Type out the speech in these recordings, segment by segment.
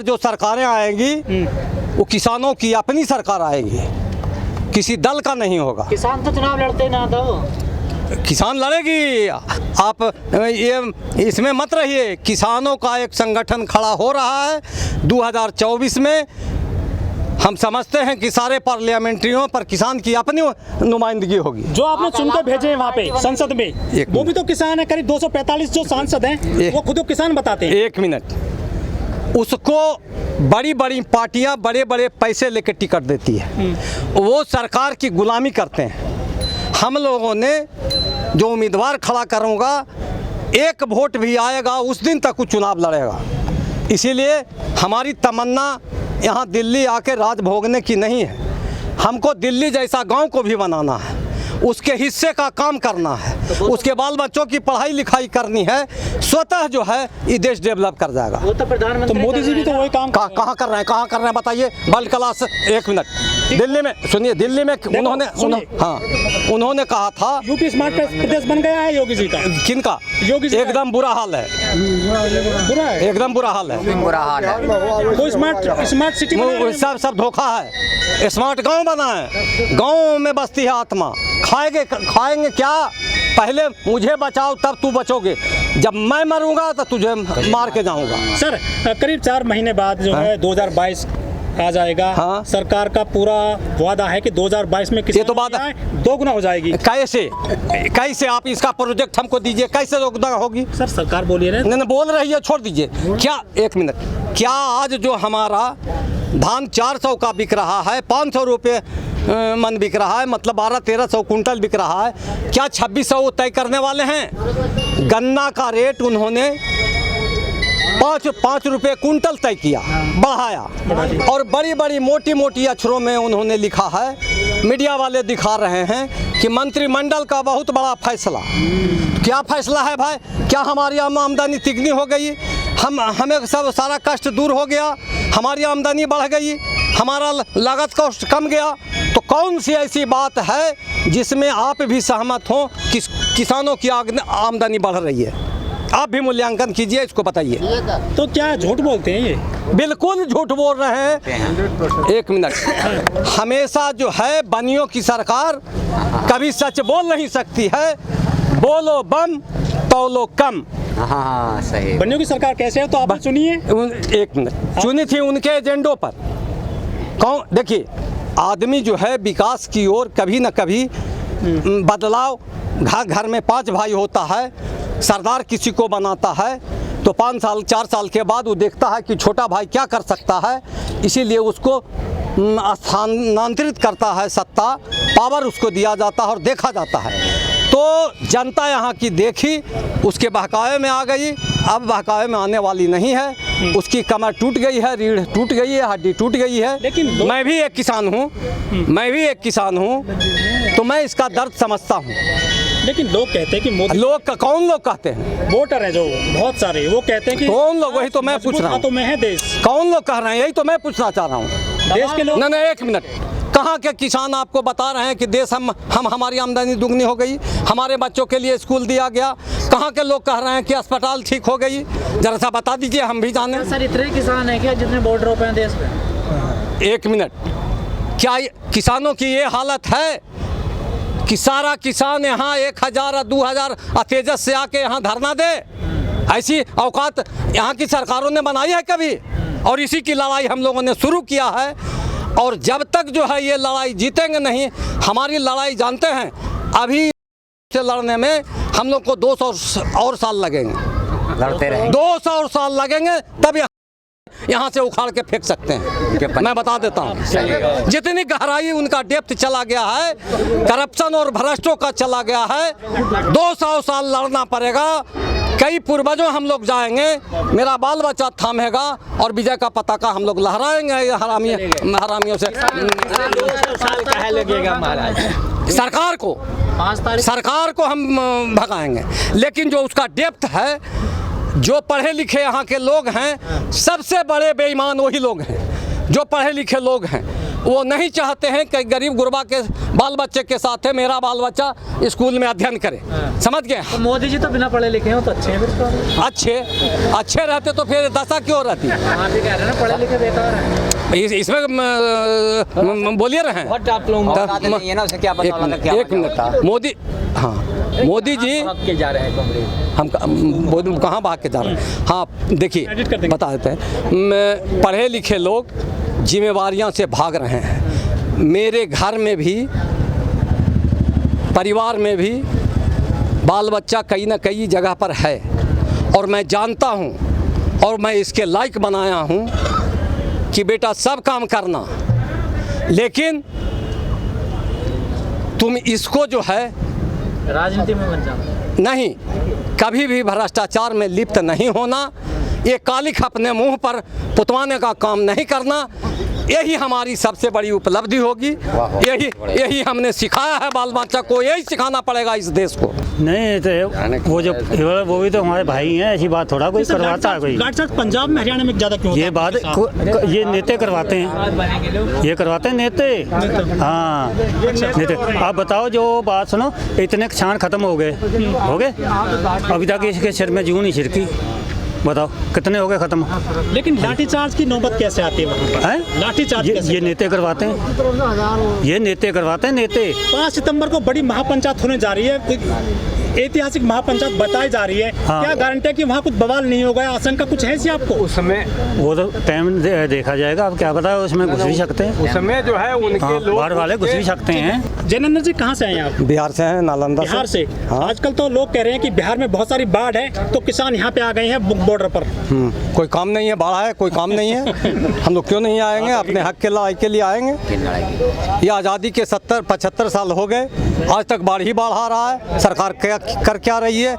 जो सरकारें आएंगी वो किसानों की अपनी सरकार आएगी, किसी दल का नहीं होगा। किसान तो चुनाव लड़ते ना तो किसान लड़ेगी, आप ये इसमें मत रहिए। किसानों का एक संगठन खड़ा हो रहा है 2024 में। हम समझते हैं कि सारे पार्लियामेंट्रियों पर किसान की अपनी नुमाइंदगी होगी। जो आपने चुन के भेजे हैं वहाँ पे संसद में, वो भी तो किसान है। करीब 245 जो सांसद हैं वो खुद किसान बताते हैं। एक मिनट, उसको बड़ी बड़ी पार्टियां बड़े बड़े पैसे लेकर टिकट देती है, वो सरकार की गुलामी करते हैं। हम लोगों ने जो उम्मीदवार खड़ा करूँगा, एक वोट भी आएगा उस दिन तक वो चुनाव लड़ेगा। इसीलिए हमारी तमन्ना यहाँ दिल्ली आके राज भोगने की नहीं है। हमको दिल्ली जैसा गांव को भी बनाना है, उसके हिस्से का काम करना है, उसके बाल बच्चों की पढ़ाई लिखाई करनी है। स्वतः जो है ये देश डेवलप कर जाएगा। वो तो प्रधानमंत्री, तो मोदी जी भी तो वही काम कहाँ कर रहे हैं बताइए। World class. एक मिनट, दिल्ली में सुनिए, दिल्ली में उन्होंने कहा था यूपी स्मार्ट प्रदेश बन गया है योगी जी का। किनका? योगी जी एकदम बुरा हाल है, बुरा है, एकदम बुरा हाल है। कोई स्मार्ट सिटी सब धोखा है। स्मार्ट गांव बना है, गांव में बसती है आत्मा। खाएंगे क्या? पहले मुझे बचाओ तब तू बचोगे, जब मैं मरूंगा तो तुझे मार के जाऊंगा। सर करीब 4 महीने बाद जो है 2022 आ जाएगा। हाँ? सरकार का पूरा वादा है कि 2022 में किसी तो बात 2 गुना हो जाएगी। कैसे आप इसका प्रोजेक्ट हमको दीजिए, कैसे 2 गुना होगी? सर सरकार बोलिए ना। नहीं बोल रही है, छोड़ दीजिए। क्या, एक मिनट, क्या आज जो हमारा धान 400 का बिक रहा है, 500 रुपये मन बिक रहा है, मतलब 1200-1300 कुंटल बिक रहा है, क्या 2600 तय करने वाले हैं? गन्ना का रेट उन्होंने 5 रुपये कुंटल तय किया, बढ़ाया, और बड़ी बड़ी मोटी मोटी अक्षरों में उन्होंने लिखा है। मीडिया वाले दिखा रहे हैं कि मंत्रिमंडल का बहुत बड़ा फैसला। क्या फैसला है भाई? क्या हमारी आमदनी तिगनी हो गई? हमें सब सारा कष्ट दूर हो गया, हमारी आमदनी बढ़ गई, हमारा लागत कष्ट कम गया? तो कौन सी ऐसी बात है जिसमें आप भी सहमत हो कि किसानों की आमदनी बढ़ रही है? आप भी मूल्यांकन कीजिए, इसको बताइए। तो क्या झूठ बोलते हैं ये? बिल्कुल झूठ बोल रहे हैं। एक मिनट, हमेशा जो है बनियों की सरकार कभी सच बोल नहीं सकती है। बोलो बम तौलो कम। हाँ सही। बनियों की सरकार कैसे है तो आप सुनिए। एक मिनट, चुनी थी उनके एजेंडों पर। कौन? देखिए, आदमी जो है विकास की ओर कभी न कभी बदलाव, घर में 5 भाई होता है, सरदार किसी को बनाता है तो 5 साल 4 साल के बाद वो देखता है कि छोटा भाई क्या कर सकता है, इसीलिए उसको स्थानांतरित करता है, सत्ता पावर उसको दिया जाता है और देखा जाता है। तो जनता यहाँ की देखी, उसके बहकावे में आ गई। अब बहकावे में आने वाली नहीं है। उसकी कमर टूट गई है, रीढ़ टूट गई है, हड्डी टूट गई है। लेकिन मैं भी एक किसान हूँ, तो मैं इसका दर्द समझता हूँ। लेकिन लोग कहते हैं कि मोदी, कौन लोग कहते हैं? वोटर हैं जो बहुत सारे, वो कहते हैं कि कौन लोग? वही तो मैं पूछ रहा हूँ। तो मैं है देश। कौन लोग कह रहे हैं? यही तो मैं पूछना चाह रहा हूँ। देश के लोग। नहीं, एक मिनट, कहाँ के किसान आपको बता रहे हैं कि देश हमारी आमदनी दुगनी हो गई, हमारे बच्चों के लिए स्कूल दिया गया? कहाँ के लोग कह रहे हैं कि अस्पताल ठीक हो गई? जरा सा बता दीजिए, हम भी जाने। सर इतने किसान हैं क्या जितने वोट रोपे हैं देश में? एक मिनट, क्या किसानों की ये हालत है कि सारा किसान यहाँ 1000 2000 तेजस से आके यहाँ धरना दे? ऐसी औकात यहाँ की सरकारों ने बनाई है कभी? और इसी की लड़ाई हम लोगों ने शुरू किया है, और जब तक जो है ये लड़ाई जीतेंगे नहीं। हमारी लड़ाई जानते हैं, अभी से लड़ने में हम लोग को 200 और साल लगेंगे, लड़ते रहेंगे। 200 और साल लगेंगे, तब यहाँ से उखाड़ के फेंक सकते हैं। मैं बता देता हूँ, जितनी गहराई उनका डेप्थ चला गया है, करप्शन और भ्रष्टों का चला गया है, 200 साल लड़ना पड़ेगा। कई पूर्वजों हम लोग जाएंगे, मेरा बाल बच्चा थामेगा और विजय का पताका हम लोग लहराएंगे हरामियों से। लगेगा महाराज, सरकार को हम भगाएंगे। लेकिन जो उसका डेप्थ है, जो पढ़े लिखे यहाँ के लोग हैं, सबसे बड़े बेईमान वही लोग हैं जो पढ़े लिखे लोग हैं। वो नहीं चाहते हैं कि गरीब गुरबा के बाल बच्चे के साथ है मेरा बाल बच्चा स्कूल में अध्ययन करे। समझ गए? तो मोदी जी तो बिना पढ़े लिखे हो तो अच्छे हैं फिर तो। अच्छे रहते तो फिर दशा क्यों रहती? आप भी कह रहे हैं ना पढ़े लिखे बेकार है। इसमें बोलिए रहे हैं। आप लोग ये ना उसे क्या पता वाला क्या एक मिनट मोदी, हाँ मोदी जी के जा रहे हैं कांग्रेस। हम कहाँ भाग के जा रहे हैं? हाँ देखिए बता देते हैं, पढ़े लिखे लोग जिम्मेवारियां से भाग रहे हैं। मेरे घर में भी परिवार में भी बाल बच्चा कहीं ना कहीं जगह पर है और मैं जानता हूँ और मैं इसके लायक बनाया हूँ कि बेटा सब काम करना, लेकिन तुम इसको जो है राजनीति में मत जाओ। नहीं, कभी भी भ्रष्टाचार में लिप्त नहीं होना, ये कालिख अपने मुंह पर पुतवाने का काम नहीं करना, यही हमारी सबसे बड़ी उपलब्धि होगी। यही हमने सिखाया है बाल बच्चा को, यही सिखाना पड़ेगा इस देश को। नहीं तो वो भी तो हमारे भाई हैं, ऐसी बात थोड़ा कोई करवाता है कोई। गार्ड साहब पंजाब में हरियाणा में ज़्यादा क्यों ये बात ये नेता करवाते हैं, ये करवाते हैं नेता। हाँ नेता। आप बताओ जो बात सुनो, इतने किसान खत्म हो गए अभी तक इसके सिर में जूं नहीं छिड़की। बताओ कितने हो गए खत्म। लेकिन लाठीचार्ज की नौबत कैसे आती है वहाँ पर? लाठीचार्ज ये नेता करवाते हैं, ये नेता करवाते हैं नेता। 5 सितंबर को बड़ी महापंचायत होने जा रही है, ऐतिहासिक महापंचायत बताई जा रही है। हाँ। क्या गारंटी है कि वहाँ कुछ बवाल नहीं होगा? आशंका कुछ है आपको? उसमें वो तो टाइम देखा जाएगा, अब क्या पता है, उसमें घुस भी सकते हैं। उसमें जो है उनके लोग बाहर वाले घुस भी सकते हैं। जैनेंद्र जी कहाँ से आए आप? बिहार से हैं, नालंदा बिहार से। हाँ। आजकल तो लोग कह रहे हैं कि बिहार में बहुत सारी बाढ़ है तो किसान यहाँ पे आ गए हैं बॉर्डर पर। कोई काम नहीं है, बाढ़ है, कोई काम नहीं है। हम लोग क्यों नहीं आएंगे? अपने हक के लड़ाई के लिए आएंगे। ये आज़ादी के 70-75 साल हो गए, आज तक बाढ़ ही बाढ़ आ रहा है। सरकार क्या रही है?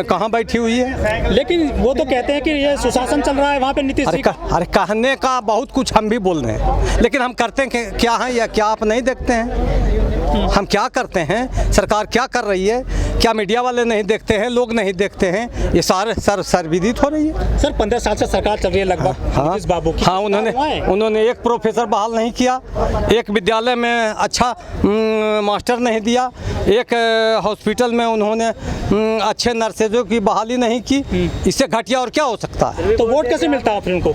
कहाँ बैठी हुई है? लेकिन वो तो कहते हैं कि ये सुशासन चल रहा है वहाँ पे नीतीश जी का। अरे कहने का बहुत कुछ हम भी बोल रहे हैं, लेकिन हम करते क्या हैं या क्या आप नहीं देखते हैं? हम क्या करते हैं, सरकार क्या कर रही है, क्या मीडिया वाले नहीं देखते हैं, लोग नहीं देखते हैं? ये सारे सर्वविदित हो रही है। सर 15 साल से सरकार चल रही है लगभग। हाँ नीतीश बाबू की। हाँ, उन्होंने एक प्रोफेसर बहाल नहीं किया, एक विद्यालय में अच्छा मास्टर नहीं दिया, एक हॉस्पिटल में उन्होंने अच्छे नर्सेजों की बहाली नहीं की। इससे घटिया और क्या हो सकता है? तो वोट कैसे मिलता है फिर उनको?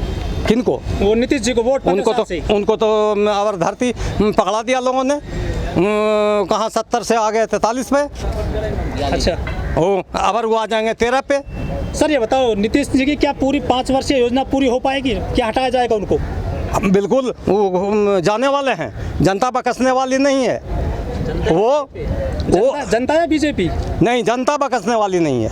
किनको? वो नीतीश जी को वोट? उनको तो अवर धरती पकड़ा दिया लोगों ने। कहाँ 70 से आ गए 43 पे। अच्छा, ओ अबर वो आ जाएंगे 13 पे। सर ये बताओ नीतीश जी की क्या पूरी 5 वर्षीय योजना पूरी हो पाएगी? क्या हटाया जाएगा उनको? बिल्कुल वो जाने वाले हैं, जनता बकसने वाली नहीं है। वो जनता या बीजेपी? नहीं, जनता बकसने वाली नहीं है।